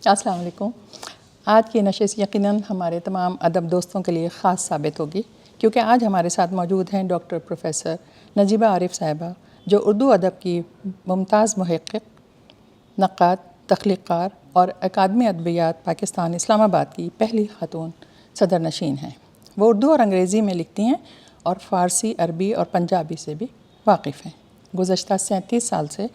السلام علیکم۔ آج کی نشست یقیناً ہمارے تمام ادب دوستوں کے لیے خاص ثابت ہوگی، کیونکہ آج ہمارے ساتھ موجود ہیں ڈاکٹر پروفیسر نجیبہ عارف صاحبہ، جو اردو ادب کی ممتاز محقق، نقاد، تخلیق کار اور اکادمی ادبیات پاکستان اسلام آباد کی پہلی خاتون صدر نشین ہیں۔ وہ اردو اور انگریزی میں لکھتی ہیں اور فارسی، عربی اور پنجابی سے بھی واقف ہیں۔ گزشتہ 37 سال سے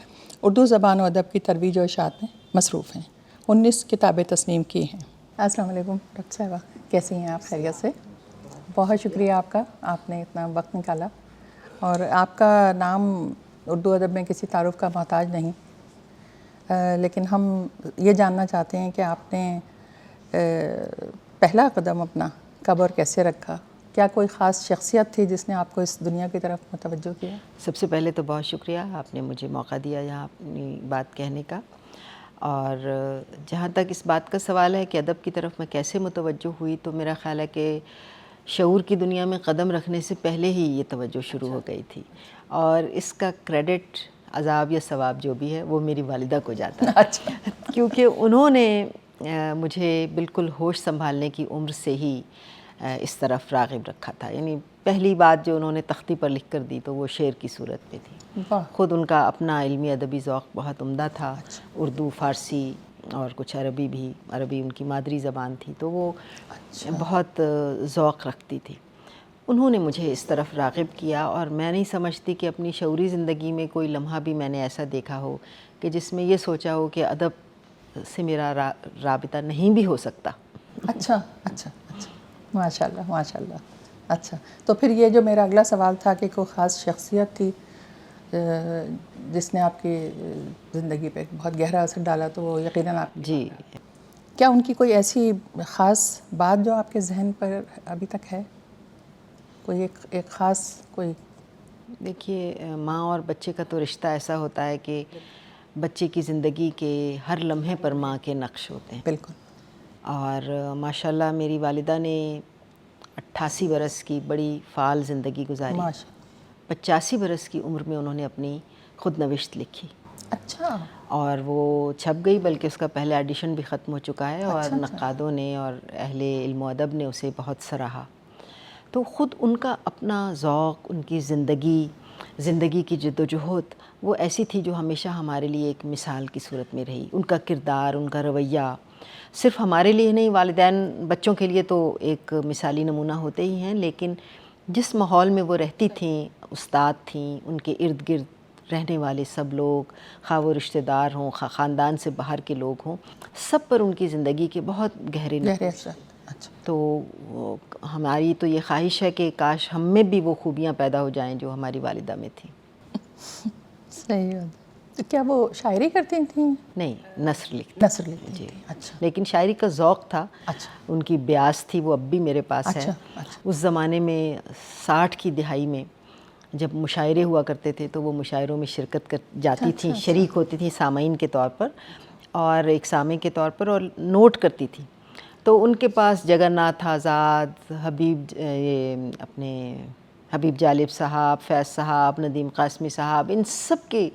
اردو زبان و ادب کی ترویج و اشاعت میں مصروف ہیں۔ 19 کتابیں تصنیم کی ہیں۔ السلام علیکم ڈاکٹر صاحبہ، کیسی ہیں آپ؟ خیریت سے؟ بہت شکریہ آپ کا، آپ نے اتنا وقت نکالا، اور آپ کا نام اردو ادب میں کسی تعارف کا محتاج نہیں، لیکن ہم یہ جاننا چاہتے ہیں کہ آپ نے پہلا قدم اپنا کب اور کیسے رکھا؟ کیا کوئی خاص شخصیت تھی جس نے آپ کو اس دنیا کی طرف متوجہ کیا؟ سب سے پہلے تو بہت شکریہ، آپ نے مجھے موقع دیا یہاں اپنی بات کہنے کا۔ اور جہاں تک اس بات کا سوال ہے کہ ادب کی طرف میں کیسے متوجہ ہوئی، تو میرا خیال ہے کہ شعور کی دنیا میں قدم رکھنے سے پہلے ہی یہ توجہ شروع ہو گئی تھی، اور اس کا کریڈٹ، عذاب یا ثواب جو بھی ہے، وہ میری والدہ کو جاتا ہے، کیونکہ انہوں نے مجھے بالکل ہوش سنبھالنے کی عمر سے ہی اس طرف راغب رکھا تھا۔ یعنی پہلی بات جو انہوں نے تختی پر لکھ کر دی تو وہ شعر کی صورت میں تھی۔ خود ان کا اپنا علمی ادبی ذوق بہت عمدہ تھا، اردو، فارسی اور کچھ عربی بھی، عربی ان کی مادری زبان تھی، تو وہ بہت ذوق رکھتی تھی۔ انہوں نے مجھے اس طرف راغب کیا، اور میں نہیں سمجھتی کہ اپنی شعوری زندگی میں کوئی لمحہ بھی میں نے ایسا دیکھا ہو کہ جس میں یہ سوچا ہو کہ ادب سے میرا رابطہ نہیں بھی ہو سکتا۔ اچھا، ماشاء اللہ، ماشاء اللہ۔ اچھا، تو پھر یہ جو میرا اگلا سوال تھا کہ کوئی خاص شخصیت تھی جس نے آپ کی زندگی پہ بہت گہرا اثر ڈالا، تو وہ یقیناً آپ جی، کیا ان کی کوئی ایسی خاص بات جو آپ کے ذہن پر ابھی تک ہے؟ کوئی ایک خاص کوئی؟ دیکھیے، ماں اور بچے کا تو رشتہ ایسا ہوتا ہے کہ بچے کی زندگی کے ہر لمحے پر ماں کے نقش ہوتے ہیں۔ بالکل۔ اور ماشاءاللہ میری والدہ نے 88 برس کی بڑی فعال زندگی گزاری۔ 85 برس کی عمر میں انہوں نے اپنی خود نوشت لکھی۔ اچھا۔ اور وہ چھپ گئی، بلکہ اس کا پہلا ایڈیشن بھی ختم ہو چکا ہے، اور نقادوں نے اور اہل علم و ادب نے اسے بہت سراہا۔ تو خود ان کا اپنا ذوق، ان کی زندگی کی جد و جہد وہ ایسی تھی جو ہمیشہ ہمارے لیے ایک مثال کی صورت میں رہی۔ ان کا کردار، ان کا رویہ صرف ہمارے لیے نہیں، والدین بچوں کے لیے تو ایک مثالی نمونہ ہوتے ہی ہیں، لیکن جس ماحول میں وہ رہتی تھیں، استاد تھیں، ان کے ارد گرد رہنے والے سب لوگ، خواہ وہ رشتہ دار ہوں، خواہ خاندان سے باہر کے لوگ ہوں، سب پر ان کی زندگی کے بہت گہرے اثر۔ تو ہماری تو یہ خواہش ہے کہ کاش ہم میں بھی وہ خوبیاں پیدا ہو جائیں جو ہماری والدہ میں تھیں۔ صحیح ہے۔ تو کیا وہ شاعری کرتی تھیں؟ نہیں، نثر لکھتی تھیں۔ اچھا، لیکن شاعری کا ذوق تھا، اچھا، ان کی بیاس تھی، وہ اب بھی میرے پاس ہے۔ اس زمانے میں 60 کی دہائی میں جب مشاعرے ہوا کرتے تھے تو وہ مشاعروں میں شرکت کر جاتی تھیں، شریک ہوتی تھیں سامعین کے طور پر اور ایک سامع کے طور پر، اور نوٹ کرتی تھیں۔ تو ان کے پاس جگن ناتھ آزاد، حبیب جالب صاحب، فیض صاحب، ندیم قاسمی صاحب، ان سب کے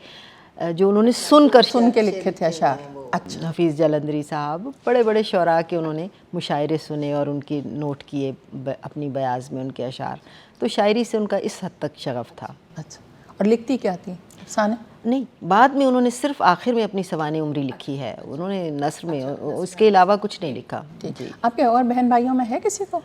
جو انہوں نے سن کے لکھے تھے اشعار۔ اچھا، حفیظ جلندری صاحب، بڑے بڑے شعراء کے انہوں نے مشاعرے سنے اور ان کی نوٹ کیے اپنی بیاض میں ان کے اشعار۔ تو شاعری سے ان کا اس حد تک شغف تھا۔ اچھا، اور لکھتی کیا تھی؟ افسانے؟ نہیں، بعد میں انہوں نے صرف آخر میں اپنی سوانح عمری لکھی ہے، انہوں نے نثر میں، اس کے علاوہ کچھ نہیں لکھا۔ جی۔ آپ کے اور بہن بھائیوں میں ہے کسی کو؟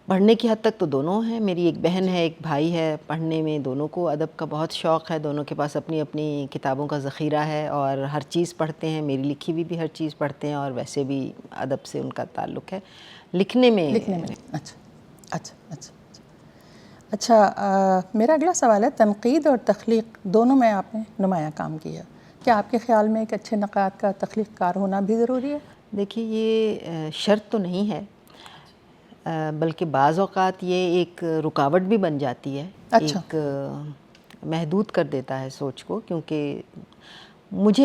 پڑھنے کی حد تک تو دونوں ہیں، میری ایک بہن ہے، ایک بھائی ہے۔ پڑھنے میں دونوں کو ادب کا بہت شوق ہے، دونوں کے پاس اپنی اپنی کتابوں کا ذخیرہ ہے اور ہر چیز پڑھتے ہیں، میری لکھی ہوئی بھی ہر چیز پڑھتے ہیں، اور ویسے بھی ادب سے ان کا تعلق ہے۔ لکھنے میں اچھا، میرا اگلا سوال ہے، تنقید اور تخلیق دونوں میں آپ نے نمایاں کام کیا، کیا آپ کے خیال میں ایک اچھے نقاد کا تخلیق کار ہونا بھی ضروری ہے؟ دیکھیے، یہ شرط تو نہیں ہے، بلکہ بعض اوقات یہ ایک رکاوٹ بھی بن جاتی ہے، ایک محدود کر دیتا ہے سوچ کو، کیونکہ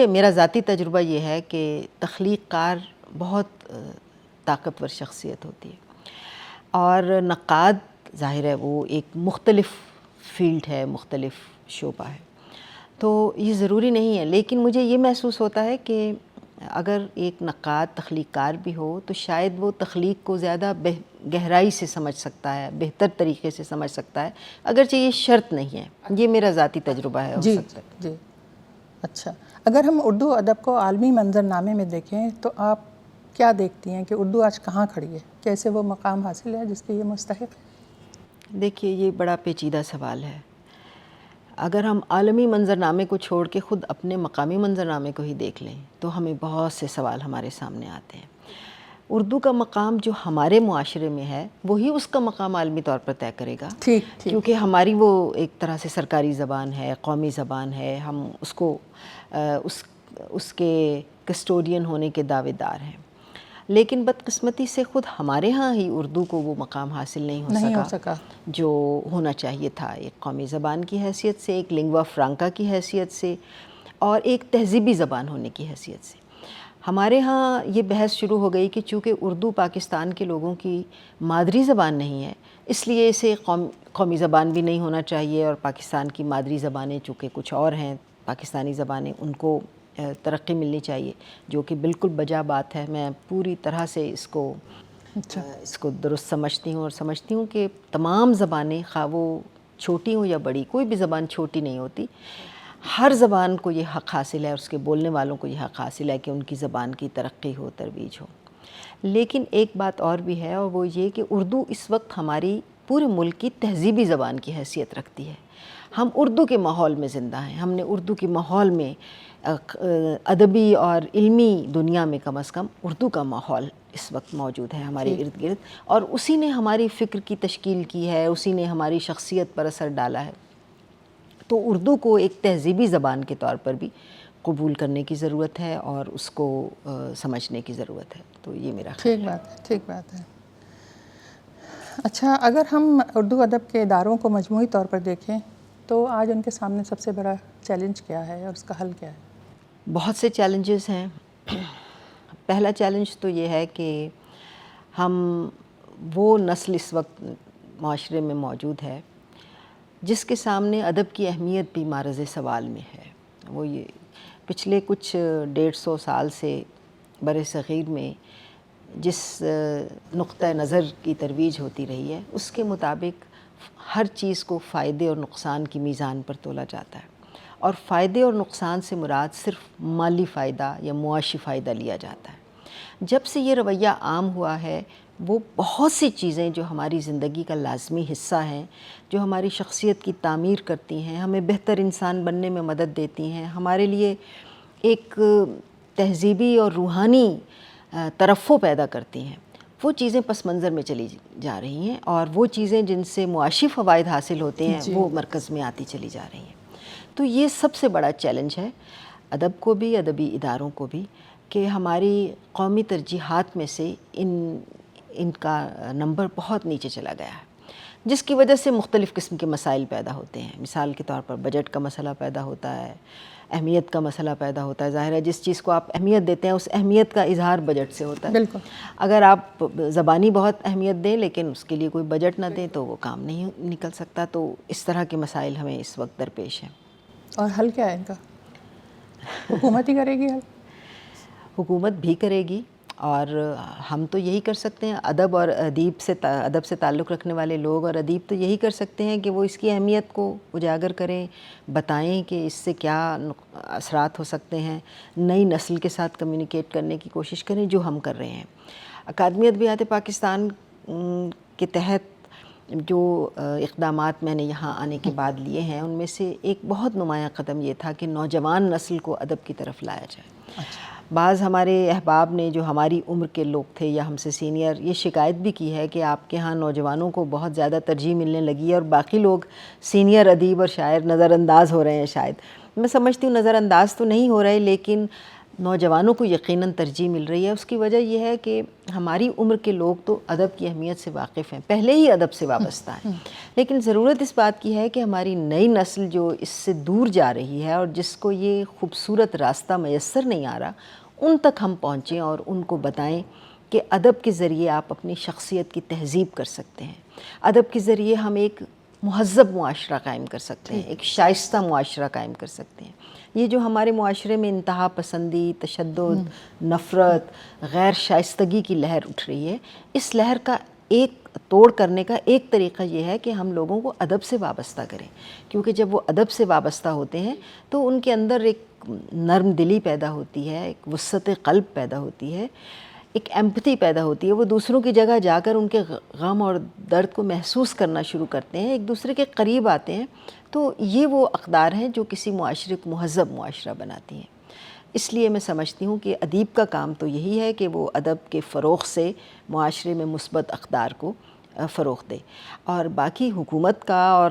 میرا ذاتی تجربہ یہ ہے کہ تخلیق کار بہت طاقتور شخصیت ہوتی ہے، اور نقاد ظاہر ہے وہ ایک مختلف فیلڈ ہے، مختلف شعبہ ہے، تو یہ ضروری نہیں ہے، لیکن مجھے یہ محسوس ہوتا ہے کہ اگر ایک نقاد تخلیق کار بھی ہو تو شاید وہ تخلیق کو زیادہ گہرائی سے سمجھ سکتا ہے، بہتر طریقے سے سمجھ سکتا ہے، اگرچہ یہ شرط نہیں ہے، یہ میرا ذاتی تجربہ ہے ہو جی سکتا ہے۔ جی اچھا، اگر ہم اردو ادب کو عالمی منظرنامے میں دیکھیں تو آپ کیا دیکھتی ہیں کہ اردو آج کہاں کھڑی ہے، کیسے وہ مقام حاصل ہے جس کے یہ مستحق ہے؟ دیکھیے یہ بڑا پیچیدہ سوال ہے۔ اگر ہم عالمی منظرنامے کو چھوڑ کے خود اپنے مقامی منظرنامے کو ہی دیکھ لیں تو ہمیں بہت سے سوال ہمارے سامنے آتے ہیں۔ اردو کا مقام جو ہمارے معاشرے میں ہے وہی اس کا مقام عالمی طور پر طے کرے گا، ٹھیک کیونکہ ہماری وہ ایک طرح سے سرکاری زبان ہے، قومی زبان ہے، ہم اس کو اس کے کسٹوڈین ہونے کے دعوے دار ہیں۔ لیکن بدقسمتی سے خود ہمارے ہاں ہی اردو کو وہ مقام حاصل نہیں ہو سکا جو ہونا چاہیے تھا، ایک قومی زبان کی حیثیت سے، ایک لنگوا فرانکا کی حیثیت سے، اور ایک تہذیبی زبان ہونے کی حیثیت سے۔ ہمارے ہاں یہ بحث شروع ہو گئی کہ چونکہ اردو پاکستان کے لوگوں کی مادری زبان نہیں ہے، اس لیے اسے قومی زبان بھی نہیں ہونا چاہیے، اور پاکستان کی مادری زبانیں چونکہ کچھ اور ہیں، پاکستانی زبانیں، ان کو ترقی ملنی چاہیے، جو کہ بالکل بجا بات ہے۔ میں پوری طرح سے اس کو درست سمجھتی ہوں، اور سمجھتی ہوں کہ تمام زبانیں، خواہ وہ چھوٹی ہوں یا بڑی، کوئی بھی زبان چھوٹی نہیں ہوتی، ہر زبان کو یہ حق حاصل ہے، اس کے بولنے والوں کو یہ حق حاصل ہے کہ ان کی زبان کی ترقی ہو، ترویج ہو۔ لیکن ایک بات اور بھی ہے، اور وہ یہ کہ اردو اس وقت ہماری پورے ملک کی تہذیبی زبان کی حیثیت رکھتی ہے۔ ہم اردو کے ماحول میں زندہ ہیں، ہم نے اردو کے ماحول میں، ادبی اور علمی دنیا میں کم از کم اردو کا ماحول اس وقت موجود ہے ہمارے ارد گرد، اور اسی نے ہماری فکر کی تشکیل کی ہے، اسی نے ہماری شخصیت پر اثر ڈالا ہے۔ تو اردو کو ایک تہذیبی زبان کے طور پر بھی قبول کرنے کی ضرورت ہے، اور اس کو سمجھنے کی ضرورت ہے۔ تو یہ میرا خیال ہے۔ ٹھیک بات ہے۔ اچھا، اگر ہم اردو ادب کے اداروں کو مجموعی طور پر دیکھیں تو آج ان کے سامنے سب سے بڑا چیلنج کیا ہے اور اس کا حل کیا ہے؟ بہت سے چیلنجز ہیں۔ پہلا چیلنج تو یہ ہے کہ ہم وہ نسل اس وقت معاشرے میں موجود ہے جس کے سامنے ادب کی اہمیت بھی معرض سوال میں ہے۔ وہ یہ پچھلے کچھ 150 سال سے بر صغیر میں جس نقطہ نظر کی ترویج ہوتی رہی ہے، اس کے مطابق ہر چیز کو فائدے اور نقصان کی میزان پر تولا جاتا ہے، اور فائدے اور نقصان سے مراد صرف مالی فائدہ یا معاشی فائدہ لیا جاتا ہے۔ جب سے یہ رویہ عام ہوا ہے، وہ بہت سی چیزیں جو ہماری زندگی کا لازمی حصہ ہیں، جو ہماری شخصیت کی تعمیر کرتی ہیں، ہمیں بہتر انسان بننے میں مدد دیتی ہیں، ہمارے لیے ایک تہذیبی اور روحانی ترفع پیدا کرتی ہیں، وہ چیزیں پس منظر میں چلی جا رہی ہیں، اور وہ چیزیں جن سے معاشی فوائد حاصل ہوتے ہیں وہ مرکز میں آتی چلی جا رہی ہیں۔ تو یہ سب سے بڑا چیلنج ہے ادب کو بھی، ادبی اداروں کو بھی، کہ ہماری قومی ترجیحات میں سے ان کا نمبر بہت نیچے چلا گیا ہے، جس کی وجہ سے مختلف قسم کے مسائل پیدا ہوتے ہیں۔ مثال کے طور پر بجٹ کا مسئلہ پیدا ہوتا ہے، اہمیت کا مسئلہ پیدا ہوتا ہے۔ ظاہر ہے جس چیز کو آپ اہمیت دیتے ہیں اس اہمیت کا اظہار بجٹ سے ہوتا ہے۔ بالکل۔ اگر آپ زبانی بہت اہمیت دیں لیکن اس کے لیے کوئی بجٹ نہ دیں تو وہ کام نہیں نکل سکتا۔ تو اس طرح کے مسائل ہمیں اس وقت درپیش ہیں۔ اور حل کیا ہے ان کا؟ حکومت ہی کرے گی حل؟ حکومت بھی کرے گی، اور ہم تو یہی کر سکتے ہیں، ادب اور ادب سے تعلق رکھنے والے لوگ اور ادیب تو یہی کر سکتے ہیں کہ وہ اس کی اہمیت کو اجاگر کریں، بتائیں کہ اس سے کیا اثرات ہو سکتے ہیں، نئی نسل کے ساتھ کمیونیکیٹ کرنے کی کوشش کریں، جو ہم کر رہے ہیں۔ اکادمی ادبیات پاکستان کے تحت جو اقدامات میں نے یہاں آنے کے بعد لیے ہیں، ان میں سے ایک بہت نمایاں قدم یہ تھا کہ نوجوان نسل کو ادب کی طرف لایا جائے۔ بعض ہمارے احباب نے جو ہماری عمر کے لوگ تھے یا ہم سے سینئر، یہ شکایت بھی کی ہے کہ آپ کے ہاں نوجوانوں کو بہت زیادہ ترجیح ملنے لگی ہے اور باقی لوگ سینئر ادیب اور شاعر نظر انداز ہو رہے ہیں۔ شاید میں سمجھتی ہوں نظر انداز تو نہیں ہو رہے، لیکن نوجوانوں کو یقیناً ترجیح مل رہی ہے۔ اس کی وجہ یہ ہے کہ ہماری عمر کے لوگ تو ادب کی اہمیت سے واقف ہیں، پہلے ہی ادب سے وابستہ ہیں، لیکن ضرورت اس بات کی ہے کہ ہماری نئی نسل جو اس سے دور جا رہی ہے اور جس کو یہ خوبصورت راستہ میسر نہیں آ رہا، ان تک ہم پہنچیں اور ان کو بتائیں کہ ادب کے ذریعے آپ اپنی شخصیت کی تہذیب کر سکتے ہیں۔ ادب کے ذریعے ہم ایک مہذب معاشرہ قائم کر سکتے ہیں، ایک شائستہ معاشرہ قائم کر سکتے ہیں۔ یہ جو ہمارے معاشرے میں انتہا پسندی، تشدد، نفرت، غیر شائستگی کی لہر اٹھ رہی ہے، اس لہر کا ایک توڑ کرنے کا ایک طریقہ یہ ہے کہ ہم لوگوں کو ادب سے وابستہ کریں، کیونکہ جب وہ ادب سے وابستہ ہوتے ہیں تو ان کے اندر ایک نرم دلی پیدا ہوتی ہے، ایک وسعت قلب پیدا ہوتی ہے، ایک ایمپتھی پیدا ہوتی ہے، وہ دوسروں کی جگہ جا کر ان کے غم اور درد کو محسوس کرنا شروع کرتے ہیں، ایک دوسرے کے قریب آتے ہیں۔ تو یہ وہ اقدار ہیں جو کسی معاشرے کو مہذب معاشرہ بناتی ہیں۔ اس لیے میں سمجھتی ہوں کہ ادیب کا کام تو یہی ہے کہ وہ ادب کے فروغ سے معاشرے میں مثبت اقدار کو فروغ دے، اور باقی حکومت کا اور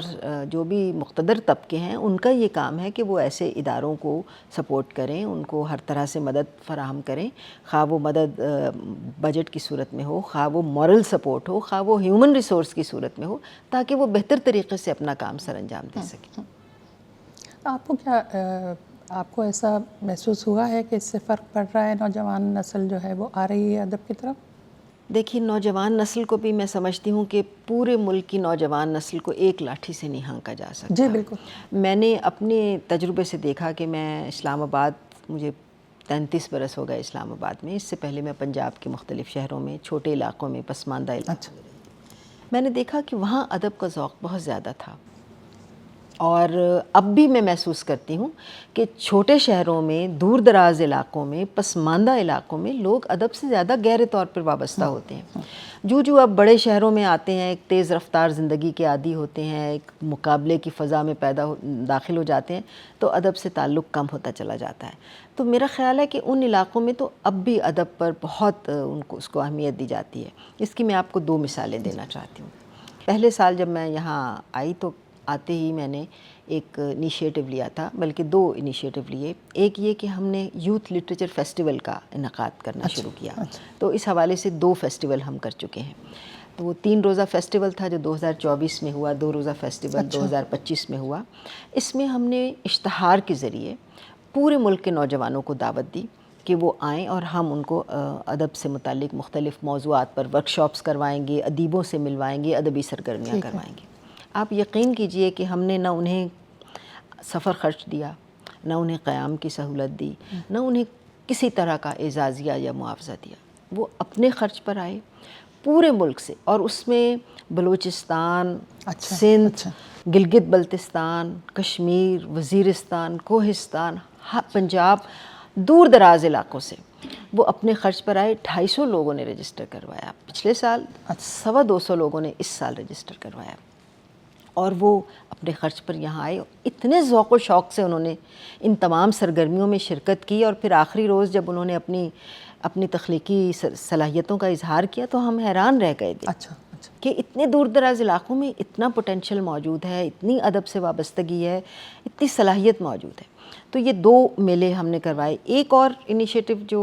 جو بھی مقتدر طبقے ہیں ان کا یہ کام ہے کہ وہ ایسے اداروں کو سپورٹ کریں، ان کو ہر طرح سے مدد فراہم کریں، خواہ وہ مدد بجٹ کی صورت میں ہو، خواہ وہ مورل سپورٹ ہو، خواہ وہ ہیومن ریسورس کی صورت میں ہو، تاکہ وہ بہتر طریقے سے اپنا کام سر انجام دے سکیں۔ آپ کو ایسا محسوس ہوا ہے کہ اس سے فرق پڑ رہا ہے، نوجوان نسل جو ہے وہ آ رہی ہے ادب کی طرف؟ دیکھیے، نوجوان نسل کو بھی میں سمجھتی ہوں کہ پورے ملک کی نوجوان نسل کو ایک لاٹھی سے نہیں ہانکا جا سکتا۔ جی بالکل۔ میں نے اپنے تجربے سے دیکھا کہ میں اسلام آباد، مجھے 33 برس ہو گئے اسلام آباد میں، اس سے پہلے میں پنجاب کے مختلف شہروں میں، چھوٹے علاقوں میں، پسماندہ علاقوں میں رہی۔ میں نے دیکھا کہ وہاں ادب کا ذوق بہت زیادہ تھا، اور اب بھی میں محسوس کرتی ہوں کہ چھوٹے شہروں میں، دور دراز علاقوں میں، پسماندہ علاقوں میں لوگ ادب سے زیادہ گہرے طور پر وابستہ ہوتے ہیں۔ جو اب بڑے شہروں میں آتے ہیں، ایک تیز رفتار زندگی کے عادی ہوتے ہیں، ایک مقابلے کی فضا میں داخل ہو جاتے ہیں، تو ادب سے تعلق کم ہوتا چلا جاتا ہے۔ تو میرا خیال ہے کہ ان علاقوں میں تو اب بھی ادب پر بہت اس کو اہمیت دی جاتی ہے۔ اس کی میں آپ کو 2 مثالیں دینا چاہتی ہوں۔ پہلے سال جب میں یہاں آئی تو آتے ہی میں نے ایک انیشیٹو لیا تھا، بلکہ 2 انیشیٹو لیے۔ ایک یہ کہ ہم نے یوتھ لٹریچر فیسٹیول کا انعقاد کرنا شروع کیا، تو اس حوالے سے 2 فیسٹیول ہم کر چکے ہیں۔ تو وہ 3 روزہ فیسٹیول تھا جو 2024 میں ہوا، 2 روزہ فیسٹیول 2025 میں ہوا۔ اس میں ہم نے اشتہار کے ذریعے پورے ملک کے نوجوانوں کو دعوت دی کہ وہ آئیں، اور ہم ان کو ادب سے متعلق مختلف موضوعات پر ورکشاپس کروائیں گے، ادیبوں سے ملوائیں گے، ادبی سرگرمیاں کروائیں گے۔ آپ یقین کیجئے کہ ہم نے نہ انہیں سفر خرچ دیا، نہ انہیں قیام کی سہولت دی، نہ انہیں کسی طرح کا اعزازیہ یا معاوضہ دیا۔ وہ اپنے خرچ پر آئے پورے ملک سے، اور اس میں بلوچستان، سندھ، گلگت بلتستان، کشمیر، وزیرستان، کوہستان، پنجاب، دور دراز علاقوں سے وہ اپنے خرچ پر آئے۔ 250 لوگوں نے رجسٹر کروایا پچھلے سال، 250 لوگوں نے اس سال رجسٹر کروایا، اور وہ اپنے خرچ پر یہاں آئے۔ اتنے ذوق و شوق سے انہوں نے ان تمام سرگرمیوں میں شرکت کی، اور پھر آخری روز جب انہوں نے اپنی تخلیقی صلاحیتوں کا اظہار کیا تو ہم حیران رہ گئے تھے کہ اتنے دور دراز علاقوں میں اتنا پوٹینشیل موجود ہے، اتنی ادب سے وابستگی ہے، اتنی صلاحیت موجود ہے۔ تو یہ 2 میلے ہم نے کروائے۔ ایک اور انیشیٹو جو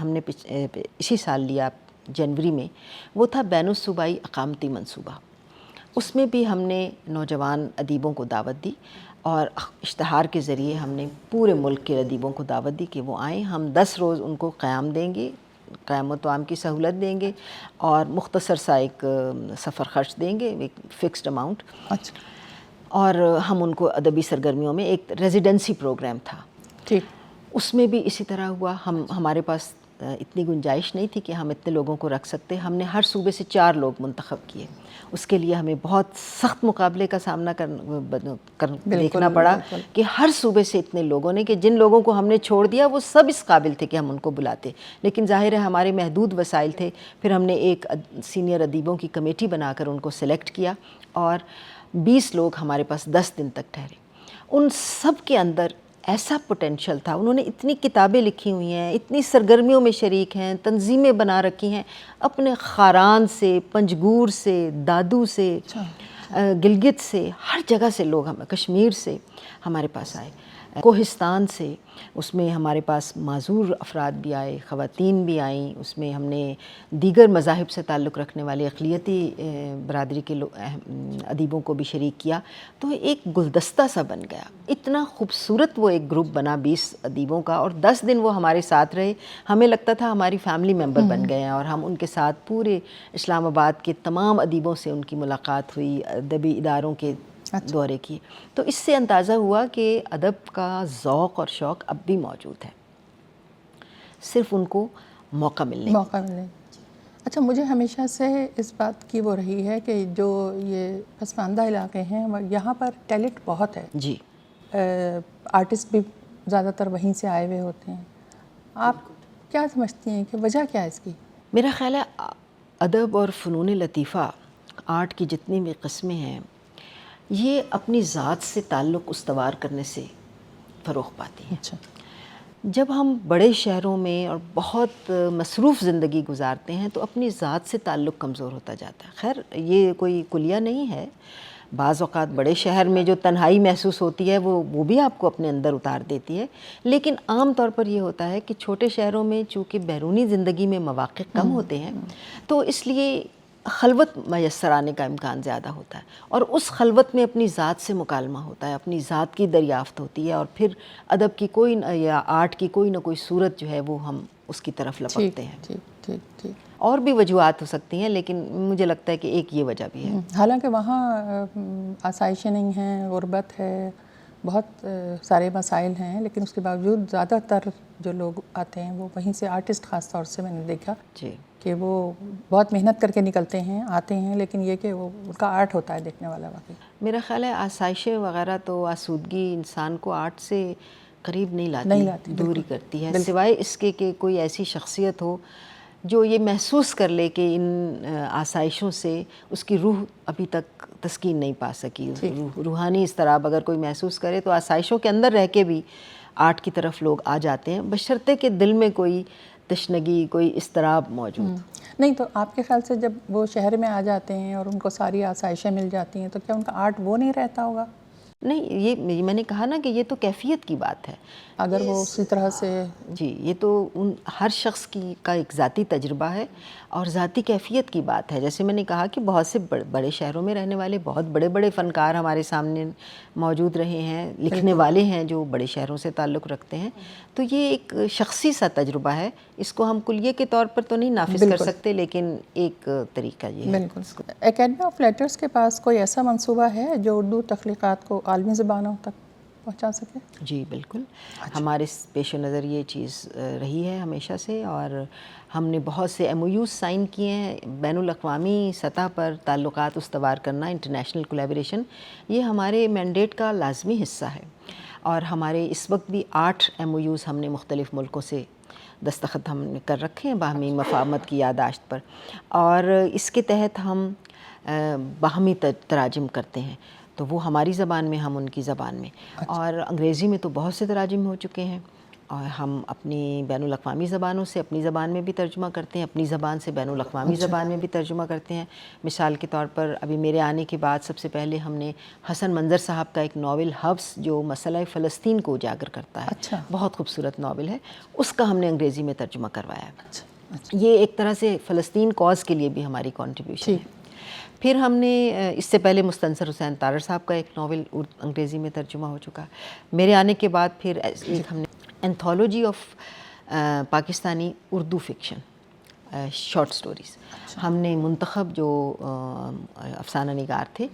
ہم نے اسی سال لیا جنوری میں، وہ تھا بین الصوبائی اقامتی منصوبہ۔ اس میں بھی ہم نے نوجوان ادیبوں کو دعوت دی، اور اشتہار کے ذریعے ہم نے پورے ملک کے ادیبوں کو دعوت دی کہ وہ آئیں۔ ہم 10 روز ان کو قیام دیں گے، قیام و طعام کی سہولت دیں گے، اور مختصر سا ایک سفر خرچ دیں گے، ایک فکسڈ اماؤنٹ۔ اور ہم ان کو ادبی سرگرمیوں میں، ایک ریزیڈنسی پروگرام تھا، اس میں بھی اسی طرح ہوا۔ ہمارے پاس اتنی گنجائش نہیں تھی کہ ہم اتنے لوگوں کو رکھ سکتے۔ ہم نے ہر صوبے سے 4 لوگ منتخب کیے۔ اس کے لیے ہمیں بہت سخت مقابلے کا سامنا دیکھنا پڑا کہ ہر صوبے سے اتنے لوگوں نے، کہ جن لوگوں کو ہم نے چھوڑ دیا وہ سب اس قابل تھے کہ ہم ان کو بلاتے، لیکن ظاہر ہے ہمارے محدود وسائل تھے۔ پھر ہم نے ایک سینئر ادیبوں کی کمیٹی بنا کر ان کو سلیکٹ کیا، اور 20 لوگ ہمارے پاس 10 دن تک ٹھہرے۔ ان سب کے اندر ایسا پوٹینشیل تھا، انہوں نے اتنی کتابیں لکھی ہوئی ہیں، اتنی سرگرمیوں میں شریک ہیں، تنظیمیں بنا رکھی ہیں، اپنے خاران سے، پنجگور سے، دادو سے، گلگت سے، ہر جگہ سے لوگ، کشمیر سے ہمارے پاس آئے۔ کوہستان سے، اس میں ہمارے پاس معذور افراد بھی آئے، خواتین بھی آئیں، اس میں ہم نے دیگر مذاہب سے تعلق رکھنے والے اقلیتی برادری کے ادیبوں کو بھی شریک کیا، تو ایک گلدستہ سا بن گیا۔ اتنا خوبصورت وہ ایک گروپ بنا 20 ادیبوں کا، اور 10 دن وہ ہمارے ساتھ رہے، ہمیں لگتا تھا ہماری فیملی ممبر بن گئے ہیں، اور ہم ان کے ساتھ پورے اسلام آباد کے تمام ادیبوں سے ان کی ملاقات ہوئی، ادبی اداروں کے دورے کیے۔ تو اس سے اندازہ ہوا کہ ادب کا ذوق اور شوق اب بھی موجود ہے، صرف ان کو موقع ملے۔ اچھا، مجھے ہمیشہ سے اس بات کی وہ رہی ہے کہ جو یہ پسماندہ علاقے ہیں یہاں پر ٹیلنٹ بہت ہے جی، آرٹسٹ بھی زیادہ تر وہیں سے آئے ہوئے ہوتے ہیں۔ آپ کیا سمجھتی ہیں کہ وجہ کیا ہے اس کی؟ میرا خیال ہے ادب اور فنون لطیفہ، آرٹ کی جتنی بھی قسمیں ہیں، یہ اپنی ذات سے تعلق استوار کرنے سے فروغ پاتی ہیں۔ اچھا، جب ہم بڑے شہروں میں اور بہت مصروف زندگی گزارتے ہیں تو اپنی ذات سے تعلق کمزور ہوتا جاتا ہے۔ خیر، یہ کوئی کلیہ نہیں ہے، بعض اوقات بڑے شہر میں جو تنہائی محسوس ہوتی ہے وہ بھی آپ کو اپنے اندر اتار دیتی ہے، لیکن عام طور پر یہ ہوتا ہے کہ چھوٹے شہروں میں چونکہ بیرونی زندگی میں مواقع کم ہوتے ہیں، تو اس لیے خلوت میسر آنے کا امکان زیادہ ہوتا ہے، اور اس خلوت میں اپنی ذات سے مکالمہ ہوتا ہے، اپنی ذات کی دریافت ہوتی ہے، اور پھر ادب کی کوئی یا آرٹ کی کوئی نہ کوئی صورت جو ہے وہ ہم اس کی طرف لپکتے ہیں۔ ٹھیک۔ اور بھی وجوہات ہو سکتی ہیں، لیکن مجھے لگتا ہے کہ ایک یہ وجہ بھی ہے۔ حالانکہ وہاں آسائشیں نہیں ہیں، غربت ہے، بہت سارے مسائل ہیں، لیکن اس کے باوجود زیادہ تر جو لوگ آتے ہیں وہ وہیں سے، آرٹسٹ خاص طور سے میں نے دیکھا جی، کہ وہ بہت محنت کر کے نکلتے ہیں، آتے ہیں، لیکن یہ کہ وہ ان کا آرٹ ہوتا ہے دیکھنے والا واقعی۔ میرا خیال ہے آسائشیں وغیرہ تو آسودگی انسان کو آرٹ سے قریب نہیں لاتی، دوری کرتی ہے، سوائے اس کے کہ کوئی ایسی شخصیت ہو جو یہ محسوس کر لے کہ ان آسائشوں سے اس کی روح ابھی تک تسکین نہیں پا سکی، روحانی اضطراب اگر کوئی محسوس کرے تو آسائشوں کے اندر رہ کے بھی آرٹ کی طرف لوگ آ جاتے ہیں، بشرطے کہ دل میں کوئی تشنگی، کوئی اضطراب موجود۔ نہیں تو آپ کے خیال سے جب وہ شہر میں آ جاتے ہیں اور ان کو ساری آسائشیں مل جاتی ہیں تو کیا ان کا آرٹ وہ نہیں رہتا ہوگا؟ نہیں، یہ میں نے کہا نا کہ یہ تو کیفیت کی بات ہے، اگر وہ اسی طرح سے، جی، یہ تو ہر شخص کا ایک ذاتی تجربہ ہے اور ذاتی کیفیت کی بات ہے۔ جیسے میں نے کہا کہ بہت سے بڑے شہروں میں رہنے والے بہت بڑے فنکار ہمارے سامنے موجود رہے ہیں، لکھنے والے ہیں جو بڑے شہروں سے تعلق رکھتے ہیں، تو یہ ایک شخصی سا تجربہ ہے، اس کو ہم کلیے کے طور پر تو نہیں نافذ کر سکتے، لیکن ایک طریقہ یہ ہے۔ بالکل۔ اکیڈمی آف لیٹرز کے پاس کوئی ایسا منصوبہ ہے جو اردو تخلیقات کو عالمی زبانوں تک پہنچا سکے؟ جی بالکل، ہمارے پیش نظر یہ چیز رہی ہے ہمیشہ سے، اور ہم نے بہت سے ایم او یوز سائن کیے ہیں۔ بین الاقوامی سطح پر تعلقات استوار کرنا، انٹرنیشنل کولیبریشن، یہ ہمارے مینڈیٹ کا لازمی حصہ ہے، اور ہمارے اس وقت بھی 8 ایم او یوز ہم نے مختلف ملکوں سے دستخط ہم نے کر رکھے ہیں باہمی مفاہمت کی یادداشت پر، اور اس کے تحت ہم باہمی تراجم کرتے ہیں، تو وہ ہماری زبان میں، ہم ان کی زبان میں، اور انگریزی میں تو بہت سے تراجم ہو چکے ہیں، اور ہم اپنی بین الاقوامی زبانوں سے اپنی زبان میں بھی ترجمہ کرتے ہیں، اپنی زبان سے بین الاقوامی زبان میں بھی ترجمہ کرتے ہیں۔ مثال کے طور پر ابھی میرے آنے کے بعد سب سے پہلے ہم نے حسن منظر صاحب کا ایک ناول حبس، جو مسئلہ فلسطین کو اجاگر کرتا ہے، بہت خوبصورت ناول ہے، اس کا ہم نے انگریزی میں ترجمہ کروایا ہے۔ یہ ایک طرح سے فلسطین کاز کے لیے بھی ہماری کنٹریبیوشن ہے۔ پھر ہم نے اس سے پہلے مستنصر حسین تارڑ صاحب کا ایک ناول انگریزی میں ترجمہ ہو چکا۔ میرے آنے کے بعد پھر ایک ہم نے anthology of Pakistani Urdu fiction, short stories, ہم نے منتخب جو افسانہ نگار تھے،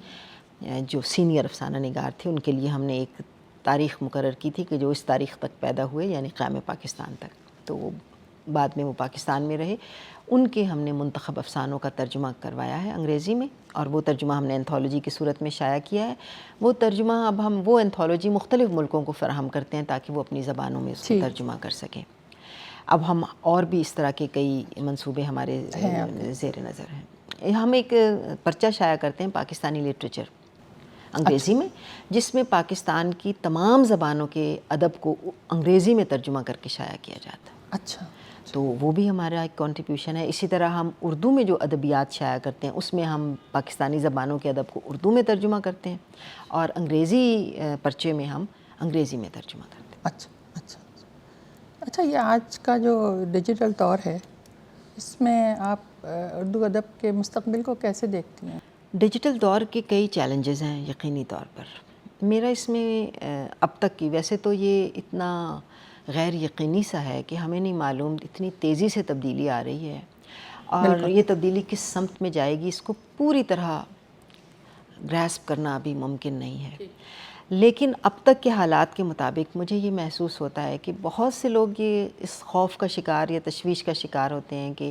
جو سینئر افسانہ نگار تھے، ان کے لیے ہم نے ایک تاریخ مقرر کی تھی کہ جو اس تاریخ تک پیدا ہوئے، یعنی قیام پاکستان تک، تو بعد میں وہ پاکستان میں رہے، ان کے ہم نے منتخب افسانوں کا ترجمہ کروایا ہے انگریزی میں، اور وہ ترجمہ ہم نے اینتھولوجی کی صورت میں شائع کیا ہے۔ وہ ترجمہ اب ہم وہ اینتھولوجی مختلف ملکوں کو فراہم کرتے ہیں تاکہ وہ اپنی زبانوں میں اس کو ترجمہ کر سکیں۔ اب ہم اور بھی اس طرح کے کئی منصوبے ہمارے زیر نظر ہیں۔ ہم ایک پرچہ شائع کرتے ہیں پاکستانی لٹریچر انگریزی میں، جس میں پاکستان کی تمام زبانوں کے ادب کو انگریزی میں ترجمہ کر کے شائع کیا جاتا ہے۔ اچھا، تو وہ بھی ہمارا ایک کنٹریبیوشن ہے۔ اسی طرح ہم اردو میں جو ادبیات شائع کرتے ہیں، اس میں ہم پاکستانی زبانوں کے ادب کو اردو میں ترجمہ کرتے ہیں، اور انگریزی پرچے میں ہم انگریزی میں ترجمہ کرتے ہیں۔ اچھا اچھا اچھا، یہ آج کا جو ڈیجیٹل دور ہے، اس میں آپ اردو ادب کے مستقبل کو کیسے دیکھتی ہیں؟ ڈیجیٹل دور کے کئی چیلنجز ہیں یقینی طور پر۔ میرا اس میں اب تک کی، ویسے تو یہ اتنا غیر یقینی سا ہے کہ ہمیں نہیں معلوم، اتنی تیزی سے تبدیلی آ رہی ہے، اور یہ تبدیلی کس سمت میں جائے گی اس کو پوری طرح گراسپ کرنا ابھی ممکن نہیں ہے۔ لیکن اب تک کے حالات کے مطابق مجھے یہ محسوس ہوتا ہے کہ بہت سے لوگ یہ اس خوف کا شکار یا تشویش کا شکار ہوتے ہیں کہ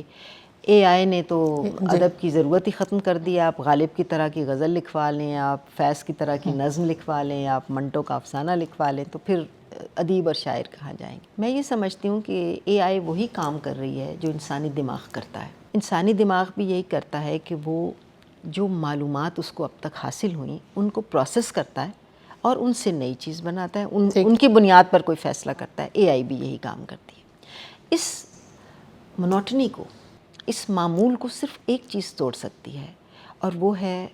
اے آئی نے تو ادب کی ضرورت ہی ختم کر دی، آپ غالب کی طرح کی غزل لکھوا لیں، آپ فیض کی طرح کی نظم لکھوا لیں، آپ منٹو کا افسانہ لکھوا لیں، تو پھر ادیب اور شاعر کہاں جائیں گے۔ میں یہ سمجھتی ہوں کہ اے آئی وہی کام کر رہی ہے جو انسانی دماغ کرتا ہے۔ انسانی دماغ بھی یہی کرتا ہے کہ وہ جو معلومات اس کو اب تک حاصل ہوئیں ان کو پروسیس کرتا ہے اور ان سے نئی چیز بناتا ہے، ان کی بنیاد پر کوئی فیصلہ کرتا ہے۔ اے آئی بھی یہی کام کرتی ہے۔ اس مونوٹنی کو، اس معمول کو صرف ایک چیز توڑ سکتی ہے، اور وہ ہے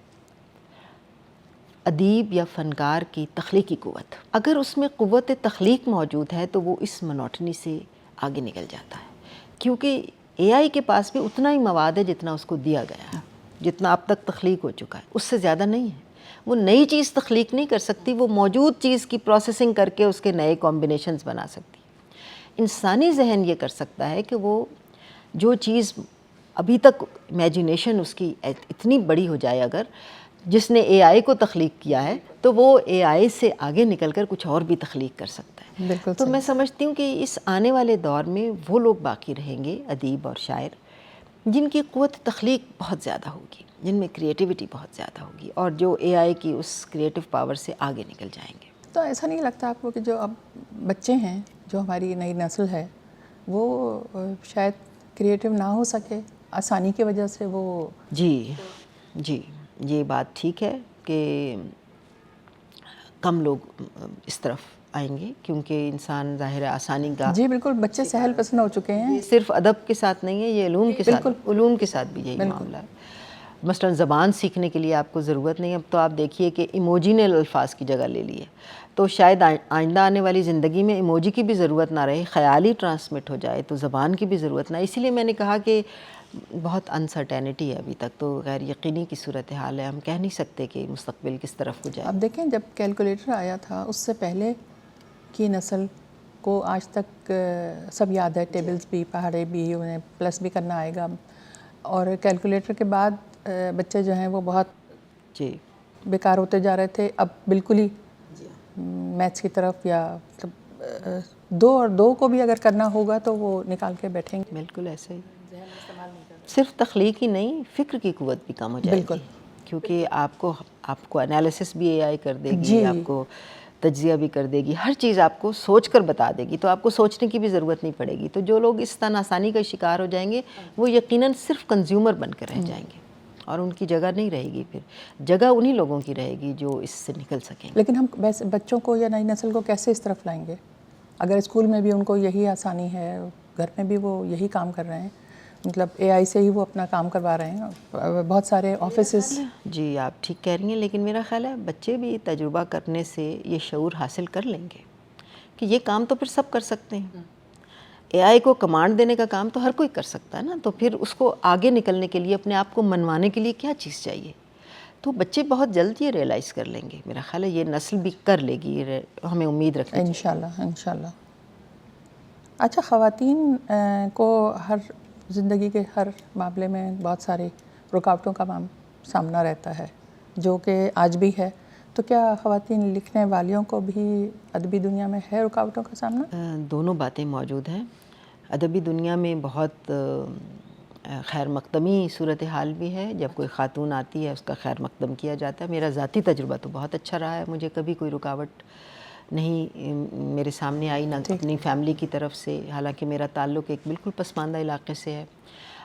ادیب یا فنکار کی تخلیقی قوت۔ اگر اس میں قوت تخلیق موجود ہے تو وہ اس مونوٹنی سے آگے نکل جاتا ہے، کیونکہ اے آئی کے پاس بھی اتنا ہی مواد ہے جتنا اس کو دیا گیا ہے، جتنا اب تک تخلیق ہو چکا ہے، اس سے زیادہ نہیں ہے۔ وہ نئی چیز تخلیق نہیں کر سکتی، وہ موجود چیز کی پروسیسنگ کر کے اس کے نئے کمبینیشنز بنا سکتی ہے۔ انسانی ذہن یہ کر سکتا ہے کہ وہ جو چیز ابھی تک امیجینیشن اس کی اتنی بڑی ہو جائے، اگر جس نے اے آئی کو تخلیق کیا ہے تو وہ اے آئی سے آگے نکل کر کچھ اور بھی تخلیق کر سکتا ہے۔ بالکل تو میں سمجھتی ہوں کہ اس آنے والے دور میں وہ لوگ باقی رہیں گے، ادیب اور شاعر، جن کی قوت تخلیق بہت زیادہ ہوگی، جن میں کریٹیوٹی بہت زیادہ ہوگی، اور جو اے آئی کی اس کریٹو پاور سے آگے نکل جائیں گے۔ تو ایسا نہیں لگتا آپ کو کہ جو اب بچے ہیں، جو ہماری نئی نسل ہے، وہ شاید کریٹیو نہ ہو سکے آسانی کی وجہ سے؟ وہ جی یہ بات ٹھیک ہے کہ کم لوگ اس طرف آئیں گے، کیونکہ انسان ظاہر ہے آسانی کا، جی بالکل، بچے سہل پسند ہو چکے ہیں۔ صرف ادب کے ساتھ نہیں ہے، یہ علوم کے ساتھ بھی یہی معاملہ ہے۔ مثلاً زبان سیکھنے کے لیے آپ کو ضرورت نہیں ہے، اب تو آپ دیکھیے کہ ایموجی نے الفاظ کی جگہ لے لی ہے، تو شاید آئندہ آنے والی زندگی میں ایموجی کی بھی ضرورت نہ رہے، خیال ہی ٹرانسمٹ ہو جائے تو زبان کی بھی ضرورت نہ۔ اسی لیے میں نے کہا کہ بہت انسرٹینٹی ہے ابھی تک، تو غیر یقینی کی صورتحال ہے، ہم کہہ نہیں سکتے کہ مستقبل کس طرف کو جائے۔ اب دیکھیں، جب کیلکولیٹر آیا تھا اس سے پہلے کی نسل کو آج تک سب یاد ہے، ٹیبلز بھی، پہاڑے بھی، انہیں پلس بھی کرنا آئے گا، اور کیلکولیٹر کے بعد بچے جو ہیں وہ بہت بیکار ہوتے جا رہے تھے۔ اب بالکل ہی میتھس کی طرف، یا دو اور دو کو بھی اگر کرنا ہوگا تو وہ نکال کے بیٹھیں گے۔ بالکل ایسے ہی، صرف تخلیق ہی نہیں، فکر کی قوت بھی کم ہو جائے گی، کیونکہ آپ کو انالیسس بھی اے آئی کر دے گی، آپ کو تجزیہ بھی کر دے گی، ہر چیز آپ کو سوچ کر بتا دے گی، تو آپ کو سوچنے کی بھی ضرورت نہیں پڑے گی۔ تو جو لوگ اس طرح آسانی کا شکار ہو جائیں گے وہ یقیناً صرف کنزیومر بن کر رہ جائیں گے، اور ان کی جگہ نہیں رہے گی، پھر جگہ انہی لوگوں کی رہے گی جو اس سے نکل سکیں۔ لیکن ہم ویسے بچوں کو یا نئی نسل کو کیسے اس طرف لائیں گے، اگر اسکول میں بھی ان کو یہی آسانی ہے، گھر میں بھی وہ یہی کام کر رہے ہیں، مطلب اے آئی سے ہی وہ اپنا کام کروا رہے ہیں، بہت سارے آفیسز۔ جی آپ ٹھیک کہہ رہی ہیں، لیکن میرا خیال ہے بچے بھی تجربہ کرنے سے یہ شعور حاصل کر لیں گے کہ یہ کام تو پھر سب کر سکتے ہیں۔ اے آئی کو کمانڈ دینے کا کام تو ہر کوئی کر سکتا ہے نا، تو پھر اس کو آگے نکلنے کے لیے، اپنے آپ کو منوانے کے لیے کیا چیز چاہیے؟ تو بچے بہت جلد یہ ریئلائز کر لیں گے، میرا خیال ہے یہ نسل بھی کر لے گی، ہمیں امید رکھنی چاہیے۔ انشاءاللہ۔ اچھا، خواتین کو زندگی کے ہر معاملے میں بہت ساری رکاوٹوں کا سامنا رہتا ہے، جو کہ آج بھی ہے، تو کیا خواتین لکھنے والیوں کو بھی ادبی دنیا میں ہے رکاوٹوں کا سامنا؟ دونوں باتیں موجود ہیں۔ ادبی دنیا میں بہت خیر مقدمی صورتحال بھی ہے، جب کوئی خاتون آتی ہے اس کا خیر مقدم کیا جاتا ہے۔ میرا ذاتی تجربہ تو بہت اچھا رہا ہے، مجھے کبھی کوئی رکاوٹ نہیں میرے سامنے آئی، نہ اپنی فیملی کی طرف سے، حالانکہ میرا تعلق ایک بالکل پسماندہ علاقے سے ہے،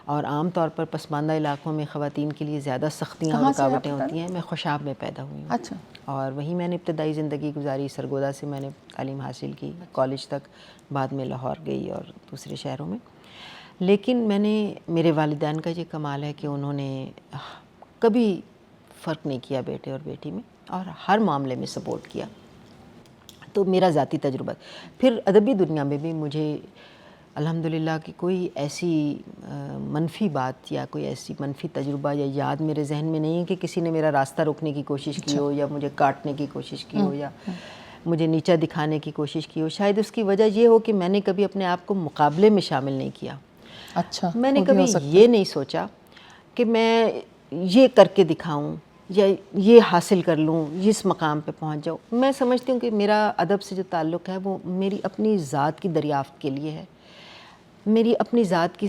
اور عام طور پر پسماندہ علاقوں میں خواتین کے لیے زیادہ سختیاں اور رکاوٹیں ہوتی ہیں۔ میں خوشاب میں پیدا ہوئی ہوں، اچھا، اور وہیں میں نے ابتدائی زندگی گزاری، سرگودا سے میں نے تعلیم حاصل کی کالج تک، بعد میں لاہور گئی اور دوسرے شہروں میں۔ لیکن میرے والدین کا یہ کمال ہے کہ انہوں نے کبھی فرق نہیں کیا بیٹے اور بیٹی میں، اور ہر معاملے میں سپورٹ کیا۔ تو میرا ذاتی تجربہ. پھر ادبی دنیا میں بھی مجھے الحمدللہ کہ کوئی ایسی منفی بات یا کوئی ایسی منفی تجربہ یا یاد میرے ذہن میں نہیں ہے کہ کسی نے میرا راستہ روکنے کی کوشش کی ہو یا مجھے کاٹنے کی کوشش کی ہو یا مجھے نیچا دکھانے کی کوشش کی ہو. شاید اس کی وجہ یہ ہو کہ میں نے کبھی اپنے آپ کو مقابلے میں شامل نہیں کیا. اچھا, میں نے کبھی یہ نہیں سوچا کہ میں یہ کر کے دکھاؤں یا یہ حاصل کر لوں, اس مقام پہ پہنچ جاؤں. میں سمجھتی ہوں کہ میرا ادب سے جو تعلق ہے وہ میری اپنی ذات کی دریافت کے لیے ہے, میری اپنی ذات کی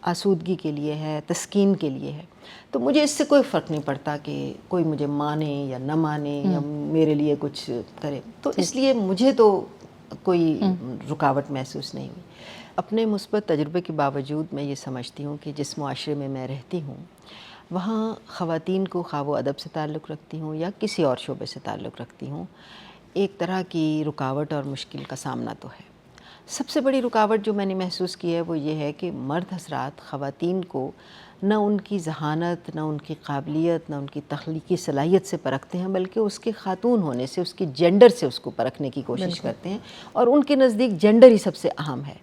آسودگی کے لیے ہے, تسکین کے لیے ہے. تو مجھے اس سے کوئی فرق نہیں پڑتا کہ کوئی مجھے مانے یا نہ مانے یا میرے لیے کچھ کرے. تو اس لیے مجھے تو کوئی رکاوٹ محسوس نہیں ہوئی. اپنے مثبت تجربے کے باوجود میں یہ سمجھتی ہوں کہ جس معاشرے میں میں رہتی ہوں وہاں خواتین کو, خواہ وہ ادب سے تعلق رکھتی ہوں یا کسی اور شعبے سے تعلق رکھتی ہوں, ایک طرح کی رکاوٹ اور مشکل کا سامنا تو ہے. سب سے بڑی رکاوٹ جو میں نے محسوس کی ہے وہ یہ ہے کہ مرد حضرات خواتین کو نہ ان کی ذہانت, نہ ان کی قابلیت, نہ ان کی تخلیقی صلاحیت سے پرکھتے ہیں, بلکہ اس کے خاتون ہونے سے, اس کی جینڈر سے اس کو پرکھنے کی کوشش کرتے ہیں. اور ان کے نزدیک جینڈر ہی سب سے اہم ہے.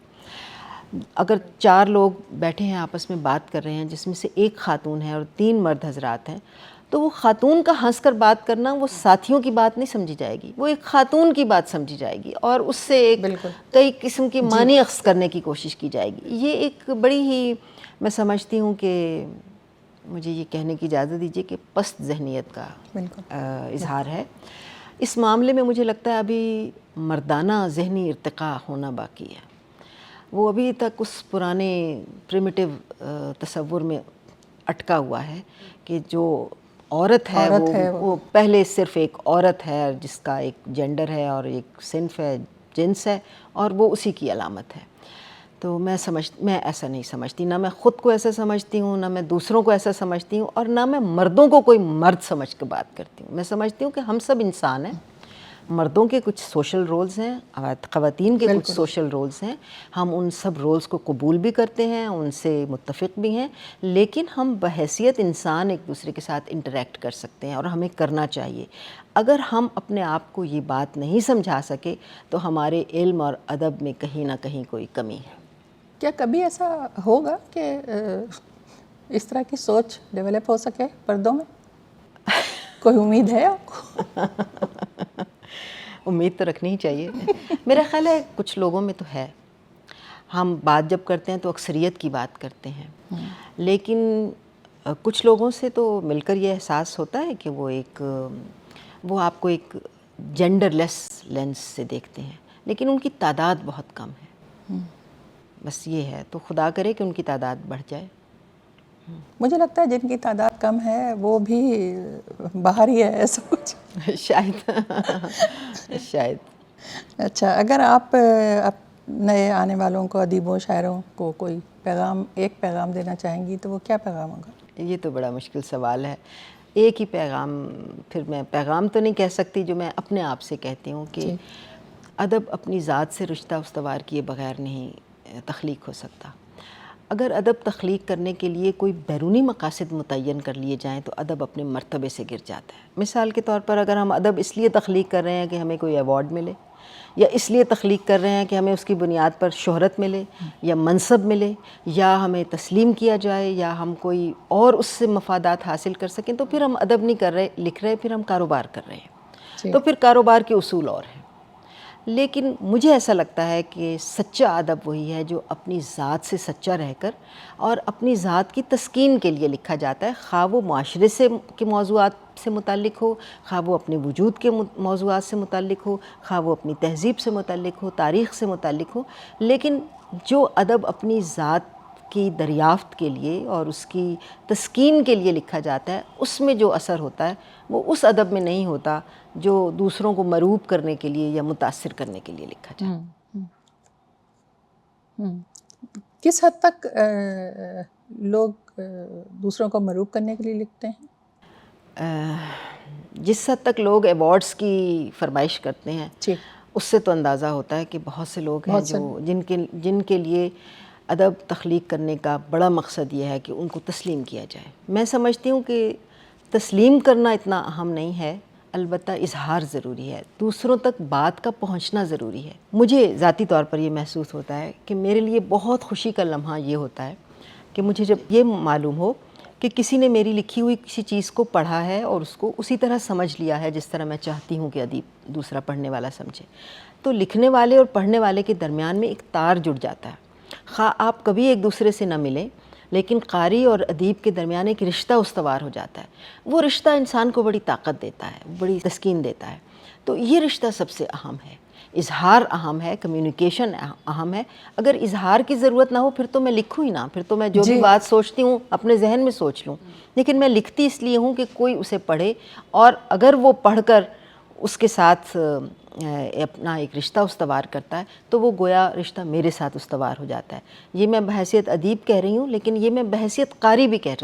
اگر 4 لوگ بیٹھے ہیں آپس میں بات کر رہے ہیں جس میں سے ایک خاتون ہے اور 3 مرد حضرات ہیں, تو وہ خاتون کا ہنس کر بات کرنا وہ ساتھیوں کی بات نہیں سمجھی جائے گی, وہ ایک خاتون کی بات سمجھی جائے گی اور اس سے ایک کئی قسم کی معنی اخذ کرنے کی کوشش کی جائے گی. یہ ایک بڑی ہی, میں سمجھتی ہوں کہ مجھے یہ کہنے کی اجازت دیجیے کہ پست ذہنیت کا اظہار ہے. اس معاملے میں مجھے لگتا ہے ابھی مردانہ ذہنی ارتقاء ہونا باقی ہے. وہ ابھی تک اس پرانے پریمیٹیو تصور میں اٹکا ہوا ہے کہ جو عورت ہے وہ پہلے صرف ایک عورت ہے جس کا ایک جینڈر ہے اور ایک صنف ہے, جنس ہے, اور وہ اسی کی علامت ہے. تو میں ایسا نہیں سمجھتی, نہ میں خود کو ایسا سمجھتی ہوں, نہ میں دوسروں کو ایسا سمجھتی ہوں, اور نہ میں مردوں کو کوئی مرد سمجھ کے بات کرتی ہوں. میں سمجھتی ہوں کہ ہم سب انسان ہیں. مردوں کے کچھ سوشل رولز ہیں, خواتین کے کچھ سوشل رولز ہیں, ہم ان سب رولز کو قبول بھی کرتے ہیں, ان سے متفق بھی ہیں, لیکن ہم بحیثیت انسان ایک دوسرے کے ساتھ انٹریکٹ کر سکتے ہیں اور ہمیں کرنا چاہیے. اگر ہم اپنے آپ کو یہ بات نہیں سمجھا سکے تو ہمارے علم اور ادب میں کہیں نہ کہیں کوئی کمی ہے. کیا کبھی ایسا ہوگا کہ اس طرح کی سوچ ڈیولپ ہو سکے پردوں میں؟ کوئی امید ہے آپ کو؟ امید تو رکھنی ہی چاہیے. میرا خیال ہے کچھ لوگوں میں تو ہے. ہم بات جب کرتے ہیں تو اکثریت کی بات کرتے ہیں, لیکن کچھ لوگوں سے تو مل کر یہ احساس ہوتا ہے کہ وہ آپ کو ایک جینڈر لیس لینس سے دیکھتے ہیں, لیکن ان کی تعداد بہت کم ہے. بس یہ ہے, تو خدا کرے کہ ان کی تعداد بڑھ جائے. مجھے لگتا ہے جن کی تعداد کم ہے وہ بھی باہر ہی ہے ایسا کچھ. شاید. اچھا, اگر آپ نئے آنے والوں کو, ادیبوں, شاعروں کو کوئی ایک پیغام دینا چاہیں گی تو وہ کیا پیغام ہوگا؟ یہ تو بڑا مشکل سوال ہے. ایک ہی پیغام, پھر میں پیغام تو نہیں کہہ سکتی جو میں اپنے آپ سے کہتی ہوں کہ ادب اپنی ذات سے رشتہ استوار کیے بغیر نہیں تخلیق ہو سکتا. اگر ادب تخلیق کرنے کے لیے کوئی بیرونی مقاصد متعین کر لیے جائیں تو ادب اپنے مرتبے سے گر جاتا ہے. مثال کے طور پر اگر ہم ادب اس لیے تخلیق کر رہے ہیں کہ ہمیں کوئی ایوارڈ ملے, یا اس لیے تخلیق کر رہے ہیں کہ ہمیں اس کی بنیاد پر شہرت ملے یا منصب ملے یا ہمیں تسلیم کیا جائے یا ہم کوئی اور اس سے مفادات حاصل کر سکیں, تو پھر ہم ادب نہیں کر رہے, لکھ رہے, پھر ہم کاروبار کر رہے ہیں. تو پھر کاروبار کے اصول اور ہیں. لیکن مجھے ایسا لگتا ہے کہ سچا ادب وہی ہے جو اپنی ذات سے سچا رہ کر اور اپنی ذات کی تسکین کے لیے لکھا جاتا ہے, خواہ وہ معاشرے کے موضوعات سے متعلق ہو, خواہ وہ اپنے وجود کے موضوعات سے متعلق ہو, خواہ وہ اپنی تہذیب سے متعلق ہو, تاریخ سے متعلق ہو. لیکن جو ادب اپنی ذات کی دریافت کے لیے اور اس کی تسکین کے لیے لکھا جاتا ہے, اس میں جو اثر ہوتا ہے وہ اس ادب میں نہیں ہوتا جو دوسروں کو مروب کرنے کے لیے یا متاثر کرنے کے لیے لکھا جاتا ہے. کس حد تک لوگ دوسروں کو مروب کرنے کے لیے لکھتے ہیں؟ جس حد تک لوگ ایوارڈز کی فرمائش کرتے ہیں اس سے تو اندازہ ہوتا ہے کہ بہت سے لوگ ہیں جو جن کے لیے ادب تخلیق کرنے کا بڑا مقصد یہ ہے کہ ان کو تسلیم کیا جائے. میں سمجھتی ہوں کہ تسلیم کرنا اتنا اہم نہیں ہے, البتہ اظہار ضروری ہے، دوسروں تک بات کا پہنچنا ضروری ہے۔ مجھے ذاتی طور پر یہ محسوس ہوتا ہے کہ میرے لیے بہت خوشی کا لمحہ یہ ہوتا ہے کہ مجھے جب یہ معلوم ہو کہ کسی نے میری لکھی ہوئی کسی چیز کو پڑھا ہے اور اس کو اسی طرح سمجھ لیا ہے جس طرح میں چاہتی ہوں کہ ادیب دوسرا پڑھنے والا سمجھے، تو لکھنے والے اور پڑھنے والے کے درمیان میں ایک تار جڑ جاتا ہے۔ خواہ آپ کبھی ایک دوسرے سے نہ ملیں، لیکن قاری اور ادیب کے درمیان ایک رشتہ استوار ہو جاتا ہے۔ وہ رشتہ انسان کو بڑی طاقت دیتا ہے، بڑی تسکین دیتا ہے۔ تو یہ رشتہ سب سے اہم ہے، اظہار اہم ہے، کمیونیکیشن اہم ہے۔ اگر اظہار کی ضرورت نہ ہو پھر تو میں لکھوں ہی نہ، پھر تو میں جو بھی بات سوچتی ہوں اپنے ذہن میں سوچ لوں، لیکن میں لکھتی اس لیے ہوں کہ کوئی اسے پڑھے، اور اگر وہ پڑھ کر اس کے ساتھ اپنا ایک رشتہ استوار کرتا ہے تو وہ گویا رشتہ میرے ساتھ استوار ہو جاتا ہے۔ یہ میں بحیثیت ادیب کہہ رہی ہوں، لیکن یہ میں بحیثیت قاری بھی کہہ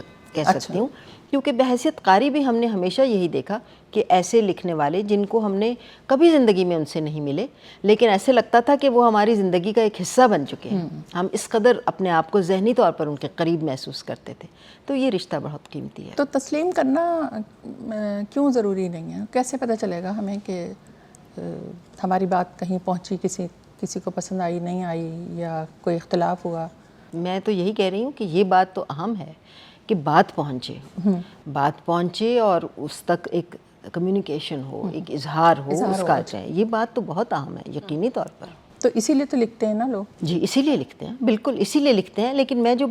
سکتی ہوں، کیونکہ بحیثیت قاری بھی ہم نے ہمیشہ یہی دیکھا کہ ایسے لکھنے والے جن کو ہم نے کبھی زندگی میں ان سے نہیں ملے، لیکن ایسے لگتا تھا کہ وہ ہماری زندگی کا ایک حصہ بن چکے ہیں، ہم اس قدر اپنے آپ کو ذہنی طور پر ان کے قریب محسوس کرتے تھے، تو یہ رشتہ بہت قیمتی ہے۔ تو تسلیم کرنا کیوں ضروری نہیں ہے؟ کیسے پتہ چلے گا ہمیں کہ ہماری بات کہیں پہنچی، کسی کو پسند آئی نہیں آئی، یا کوئی اختلاف ہوا؟ میں تو یہی کہہ رہی ہوں کہ یہ بات تو اہم ہے کہ بات پہنچے اور اس تک ایک کمیونیکیشن ہو، ایک اظہار ہو اس کا چاہے، یہ بات تو بہت اہم ہے یقینی طور پر۔ تو اسی لیے تو لکھتے ہیں نا لوگ؟ جی اسی لیے لکھتے ہیں، بالکل اسی لیے لکھتے ہیں، لیکن میں جو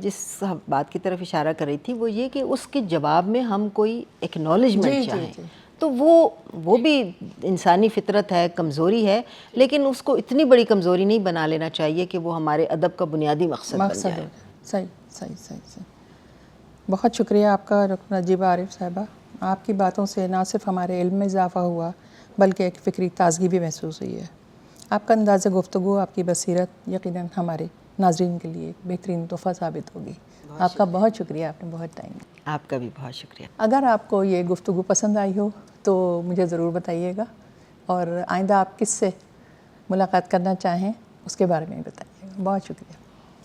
جس بات کی طرف اشارہ کر رہی تھی وہ یہ کہ اس کے جواب میں ہم کوئی ایکنالجمنٹ چاہیں تو وہ بھی انسانی فطرت ہے، کمزوری ہے، لیکن اس کو اتنی بڑی کمزوری نہیں بنا لینا چاہیے کہ وہ ہمارے ادب کا بنیادی مقصد بن جائے۔ صحیح۔ بہت شکریہ آپ کا ڈاکٹر نجیبہ عارف صاحبہ، آپ کی باتوں سے نہ صرف ہمارے علم میں اضافہ ہوا بلکہ ایک فکری تازگی بھی محسوس ہوئی ہے۔ آپ کا انداز گفتگو، آپ کی بصیرت یقیناً ہمارے ناظرین کے لیے ایک بہترین تحفہ ثابت ہوگی۔ آپ کا بہت شکریہ، آپ نے بہت ٹائم دیا۔ آپ کا بھی بہت شکریہ۔ اگر آپ کو یہ گفتگو پسند آئی ہو تو مجھے ضرور بتائیے گا، اور آئندہ آپ کس سے ملاقات کرنا چاہیں اس کے بارے میں بھی بتائیے گا۔ بہت شکریہ۔